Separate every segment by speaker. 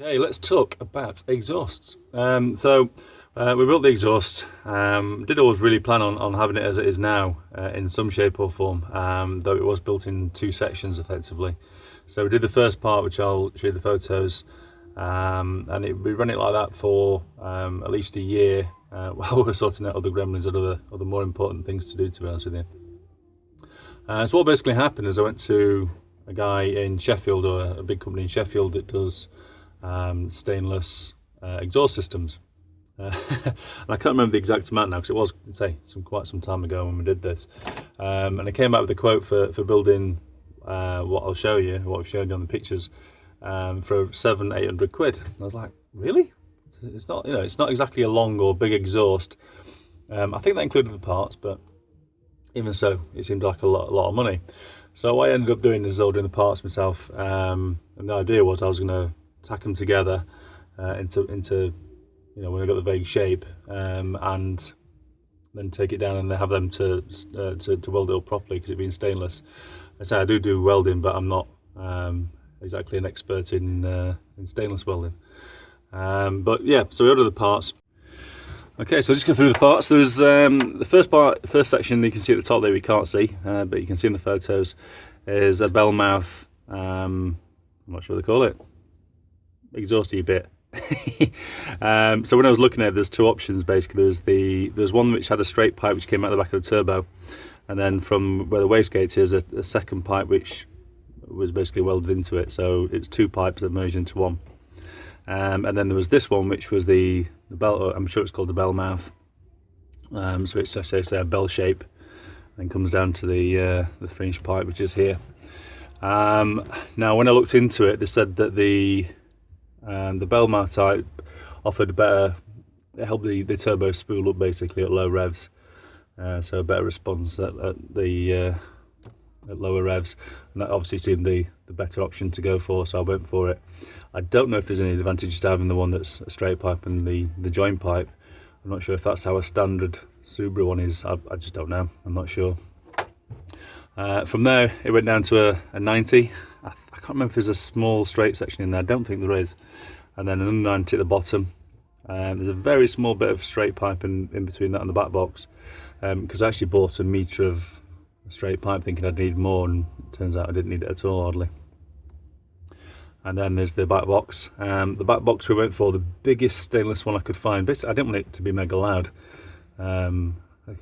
Speaker 1: Okay, let's talk about exhausts. We built the exhaust. Did always really plan on having it as it is now, in some shape or form, though it was built in two sections effectively. So we did the first part, which I'll show you the photos, we ran it like that for at least a year while we were sorting out other gremlins and other more important things to do, to be honest with you. So what basically happened is I went to a guy in Sheffield, or a big company in Sheffield that does stainless exhaust systems. And I can't remember the exact amount now because it was, say, quite some time ago when we did this. And I came back with a quote for building what I'll show you, what I've shown you on the pictures, for 700-800 quid. And I was like, really? It's not, it's not exactly a long or big exhaust. I think that included the parts, but even so, it seemed like a lot of money. So what I ended up doing is ordering the parts myself, and the idea was I was going to tack them together into when I got the vague shape, and then take it down and have them to weld it up properly, because it being stainless. I say I do welding, but I'm not exactly an expert in stainless welding. But yeah, so we ordered the parts. Okay, so just go through the parts. There's the first section you can see at the top there, we can't see, but you can see in the photos, is a BELLMOUTH, I'm not sure what they call it, exhausty bit. So when I was looking at it, there's two options basically. There's one which had a straight pipe which came out the back of the turbo, and then from where the wastegate is, a second pipe which was basically welded into it. So it's two pipes that merged into one. And then there was this one, which was the bell. I'm sure it's called the BELLMOUTH. So it's just a bell shape, and comes down to the fringe pipe, which is here. Now, when I looked into it, they said that the BELLMOUTH type offered better. It helped the turbo spool up basically at low revs, so a better response at lower revs, and that obviously seemed the better option to go for, so I went for it. I don't know if there's any advantage to having the one that's a straight pipe and the joint pipe. I'm not sure if that's how a standard Subaru one is. I just don't know. I'm not sure. From there, it went down to a 90. I can't remember if there's a small straight section in there. I don't think there is. And then another 90 at the bottom. There's a very small bit of straight pipe in between that and the back box, because I actually bought a metre of straight pipe thinking I'd need more, and it turns out I didn't need it at all, hardly. And then there's the back box. The back box we went for the biggest stainless one I could find. Basically, I didn't want it to be mega loud. I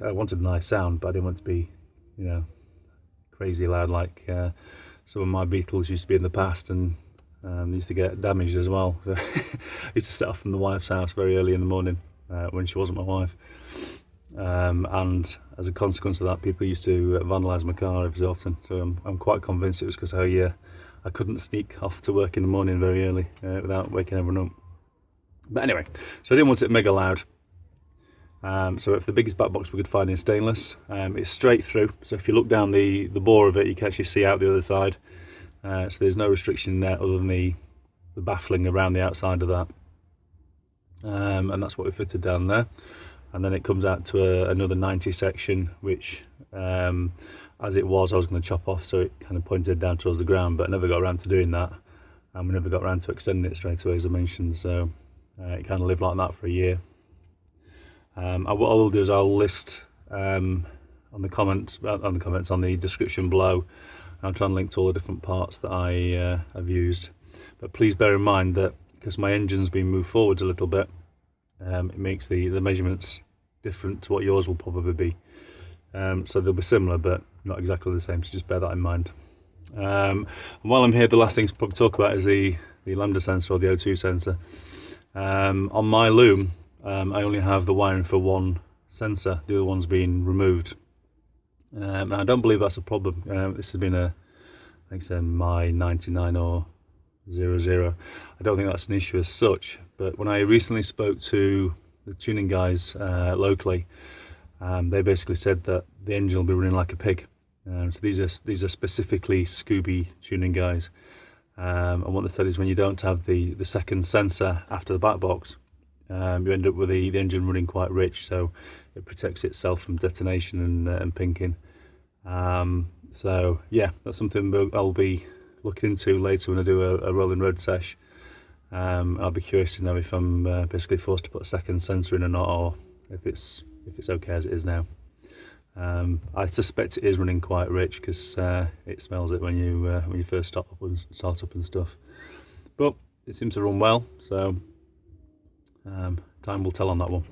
Speaker 1: wanted a nice sound, but I didn't want it to be, crazy loud like some of my Beetles used to be in the past, and used to get damaged as well. So I used to set off from the wife's house very early in the morning when she wasn't my wife. And as a consequence of that, people used to vandalise my car every so often. So I'm quite convinced it was because I couldn't sneak off to work in the morning very early without waking everyone up. But anyway, so I didn't want it mega loud. So if the biggest back box we could find in stainless, it's straight through. So if you look down the bore of it, you can actually see out the other side. So there's no restriction there other than the baffling around the outside of that. And that's what we fitted down there. And then it comes out to another 90 section, which as it was, I was going to chop off, so it kind of pointed down towards the ground, but I never got around to doing that, and we never got around to extending it straight away, as I mentioned. So it kind of lived like that for a year. What I will do is I'll list on the comments on the description below. I'll try and link to all the different parts that I have used, but please bear in mind that because my engine's been moved forwards a little bit, it makes the measurements different to what yours will probably be. So they'll be similar but not exactly the same, so just bear that in mind. And while I'm here, the last thing to probably talk about is the lambda sensor, or the O2 sensor. On my loom, I only have the wiring for one sensor, the other one's been removed. And I don't believe that's a problem. This has been I think it's a my 99 or 00. I don't think that's an issue as such, but when I recently spoke to the tuning guys locally, they basically said that the engine will be running like a pig. So these are specifically Scooby tuning guys, and what they said is when you don't have the second sensor after the back box, you end up with the engine running quite rich, so it protects itself from detonation and pinking. So yeah, that's something I'll be looking into later when I do a rolling road sesh. I'll be curious to know if I'm basically forced to put a second sensor in or not, or if it's okay as it is now. I suspect it is running quite rich because it smells it when you first start up and stuff. But it seems to run well, so time will tell on that one.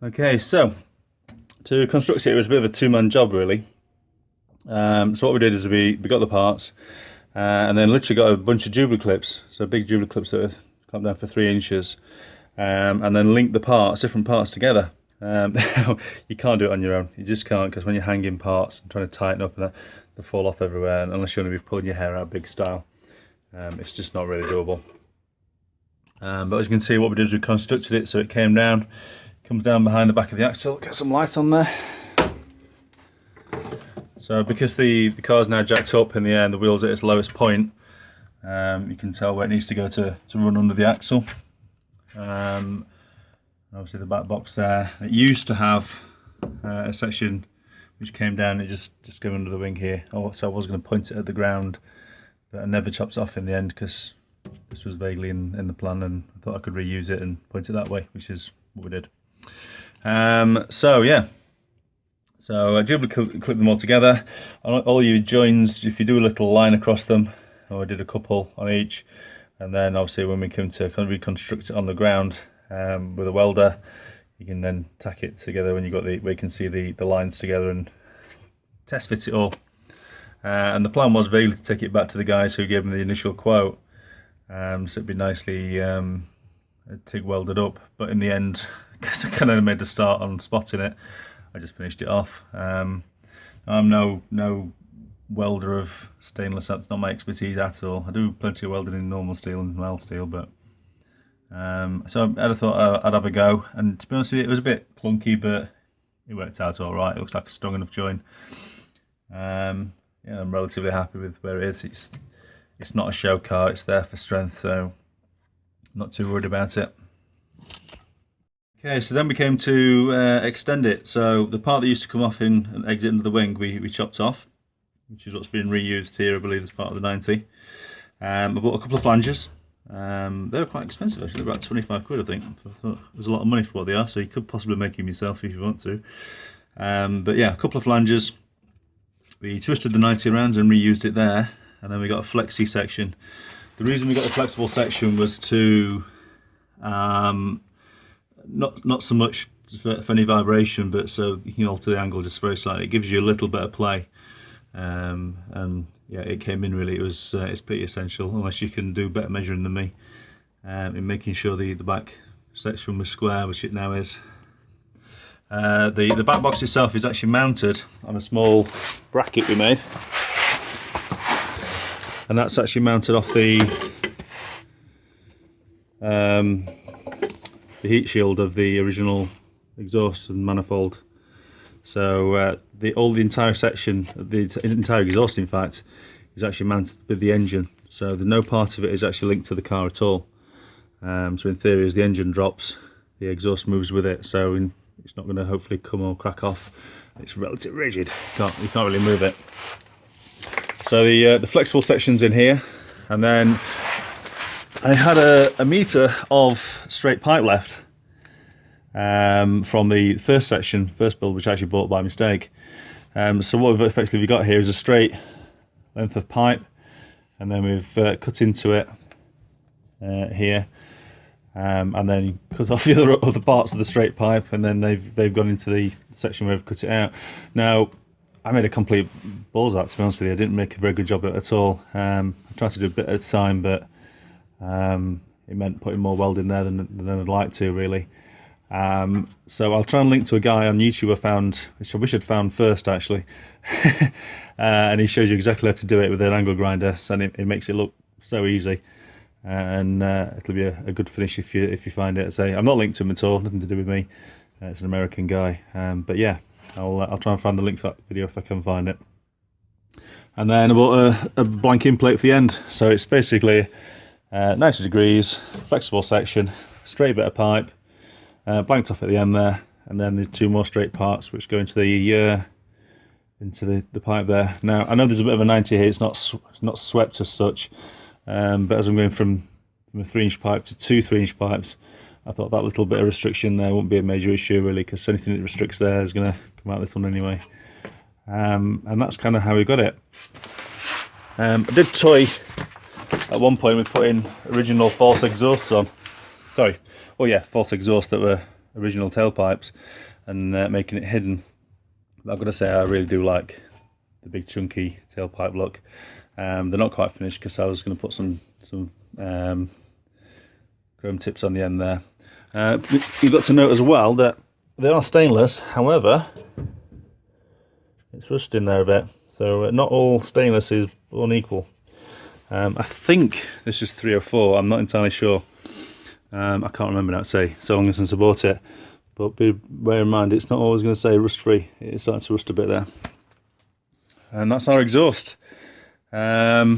Speaker 1: Okay, so to construct it was a bit of a two-man job really. So what we did is we got the parts and then literally got a bunch of Jubilee clips, so big Jubilee clips that are clamped down for 3 inches, and then linked the parts, different parts together. You can't do it on your own, you just can't, because when you're hanging parts and trying to tighten up and they fall off everywhere, and unless you're going to be pulling your hair out big style, it's just not really doable. But as you can see, what we did is we constructed it so it came down, comes down behind the back of the axle. Get some light on there. So because the car's now jacked up in the air and the wheel's at its lowest point, you can tell where it needs to go to run under the axle. Obviously the back box there, it used to have a section which came down, it just came under the wing here. So I was going to point it at the ground, but I never chopped it off in the end because this was vaguely in the plan, and I thought I could reuse it and point it that way, which is what we did. So yeah, so I Jubilee clip them all together. All your joins, if you do a little line across them, I did a couple on each, and then obviously when we come to kind of reconstruct it on the ground with a welder, you can then tack it together when you got where you can see the lines together and test fit it all. And the plan was vaguely to take it back to the guys who gave me the initial quote, so it'd be nicely TIG welded up, but in the end, because I kind of made a start on spotting it, I just finished it off. I'm no welder of stainless, that's not my expertise at all. I do plenty of welding in normal steel and mild steel, but so I thought I'd have a go, and to be honest with you, it was a bit clunky, but it worked out all right. It looks like a strong enough join. Yeah, I'm relatively happy with where it is. It's not a show car, it's there for strength, so I'm not too worried about it. Okay, so then we came to extend it. So the part that used to come off in and exit into the wing, we chopped off, which is what's been reused here, I believe, as part of the 90. I bought a couple of flanges. They were quite expensive actually, about 25 quid I think. I thought it was a lot of money for what they are, so you could possibly make them yourself if you want to. But yeah, a couple of flanges. We twisted the 90 around and reused it there, and then we got a FLEXI section. The reason we got the flexible section was to not so much for any vibration, but so you can alter the angle just very slightly. It gives you a little bit of play, and yeah, it came in really. It's pretty essential, unless you can do better measuring than me in making sure the back section was square, which it now is. The back box itself is actually mounted on a small bracket we made, and that's actually mounted off the heat shield of the original exhaust and manifold. So the entire section, the entire exhaust in fact, is actually mounted with the engine, so no part of it is actually linked to the car at all. So in theory, as the engine drops, the exhaust moves with it, so it's not going to hopefully come or crack off. It's relatively rigid, you can't really move it. So the flexible section's in here, and then I had a metre of straight pipe left from the first build, which I actually bought by mistake. So what we've effectively got here is a straight length of pipe, and then we've cut into it here, and then cut off the other parts of the straight pipe, and then they've gone into the section where we've cut it out. Now, I made a complete balls out, to be honest with you. I didn't make a very good job of it at all. I tried to do a bit at a time, but it meant putting more welding there than I'd like to, really. So I'll try and link to a guy on YouTube I found, which I wish I'd found first actually, and he shows you exactly how to do it with an angle grinder, and it makes it look so easy, and it'll be a good finish if you find it. So I'm not linked to him at all, nothing to do with me. It's an American guy, but yeah, I'll try and find the link for that video if I can find it. And then I bought a blanking plate for the end. So it's basically 90 degrees, flexible section, straight bit of pipe, blanked off at the end there, and then the 2 more straight parts which go into the pipe there. Now I know there's a bit of a 90 here. It's not swept as such, but as I'm going from a 3-inch pipe to 2 3-inch pipes, I thought that little bit of restriction there wouldn't be a major issue really, because anything that restricts there is going to come out this one anyway. And that's kind of how we got it. I did toy at one point with putting original false exhausts on. Sorry, oh yeah, false exhausts that were original tailpipes, and making it hidden. But I've got to say, I really do like the big chunky tailpipe look. They're not quite finished because I was going to put some chrome tips on the end there. You've got to note as well that they are stainless, however, it's rusting there a bit, so not all stainless is unequal. I think this is 304, I'm not entirely sure. I can't remember now to say, so long since I bought it. But bear in mind, it's not always going to say rust free, it's starting to rust a bit there. And that's our exhaust. The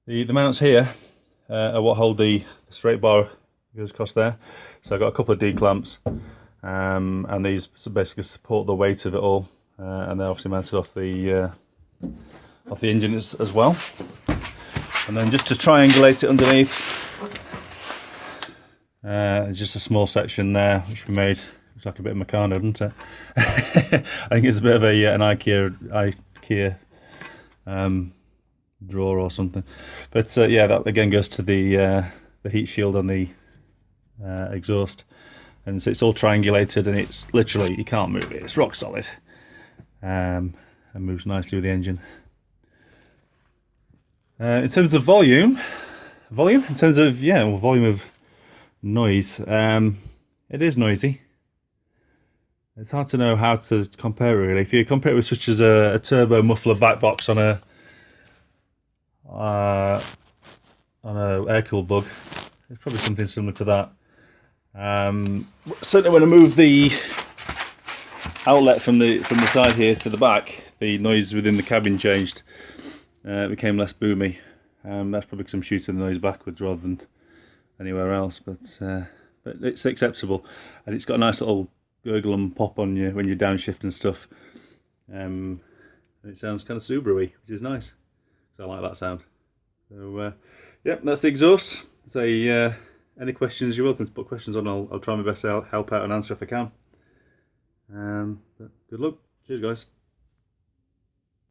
Speaker 1: mounts here are what hold the straight bar goes across there. So I've got a couple of D clamps, and these basically support the weight of it all, and they're obviously mounted off the engine as well. And then just to triangulate it underneath, there's just a small section there which we made. Looks like a bit of Meccano, doesn't it? I think it's a bit of an IKEA drawer or something. But yeah, that again goes to the heat shield on the exhaust, and so it's all triangulated, and it's literally, you can't move it. It's rock solid, and moves nicely with the engine. In terms of volume, in terms of volume of noise, it is noisy. It's hard to know how to compare it really. If you compare it with such as a turbo muffler back box on a air-cooled bug, it's probably something similar to that. Certainly when I moved the outlet from the side here to the back, the noise within the cabin changed. It became less boomy. That's probably because I'm shooting the noise backwards rather than anywhere else, but it's acceptable, and it's got a nice little gurgle and pop on you when you're downshift and stuff. And it sounds kind of Subaru-y, which is nice. So I like that sound. So yeah, that's the exhaust. So any questions, you're welcome to put questions on. I'll try my best to help out and answer if I can. But good luck. Cheers guys.